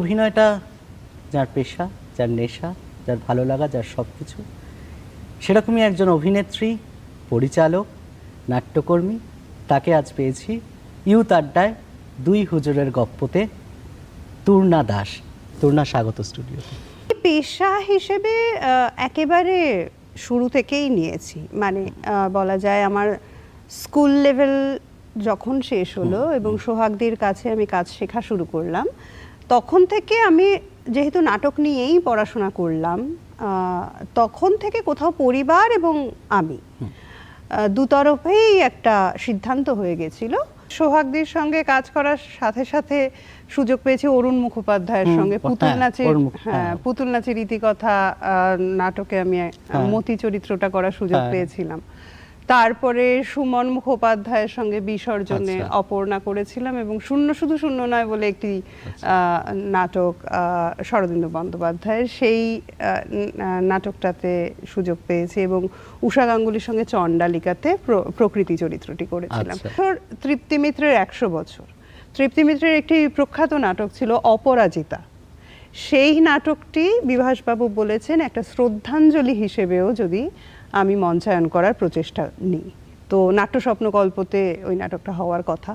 অভিনয়টা যার পেশা, যার নেশা, যার ভালো লাগা, যার সব কিছু, সেরকমই একজন অভিনেত্রী, পরিচালক, নাট্যকর্মী, তাকে আজ পেয়েছি ইউথ আড্ডায় দুই হুজুরের গপ্পতে। তূর্ণা দাস। তূর্ণা, স্বাগত স্টুডিওতে। পেশা হিসেবে একেবারে শুরু থেকেই নিয়েছি, মানে বলা যায় আমার স্কুল লেভেল যখন শেষ হলো এবং সোহাগদের কাছে আমি কাজ শেখা শুরু করলাম, তখন থেকে আমি যেহেতু নাটক নিয়েই পড়াশোনা করলাম, তখন থেকে কোথাও পরিবার এবং আমি দুতরফেই একটা সিদ্ধান্ত হয়ে গেছিল। সোহাগদের সঙ্গে কাজ করার সাথে সাথে সুযোগ পেয়েছি অরুণ মুখোপাধ্যায়ের সঙ্গে পুতুল নাচের ইতিকথা নাটকে আমি মতি চরিত্রটা করার সুযোগ পেয়েছিলাম। তারপরে সুমন মুখোপাধ্যায়ের সঙ্গে বিসর্জনে অপর্ণা করেছিলাম, এবং শূন্য শুধু শূন্য নয় বলে একটি নাটক শরদিন্দু বন্দ্যোপাধ্যায়ের, সেই নাটকটাতে সুযোগ পেয়েছি, এবং উষা গাঙ্গুলির সঙ্গে চণ্ডালিকাতে প্রকৃতি চরিত্রটি করেছিলাম। তৃপ্তি মিত্রের 100 বছর, তৃপ্তি মিত্রের একটি প্রখ্যাত নাটক ছিল অপরাজিতা। সেই নাটকটি বিভাসবাবু বলেছেন একটা শ্রদ্ধাঞ্জলি হিসেবেও যদি আমি মঞ্চায়ন করার প্রচেষ্টা নিই, তো নাট্য স্বপ্নকল্পতে ওই নাটকটা হওয়ার কথা।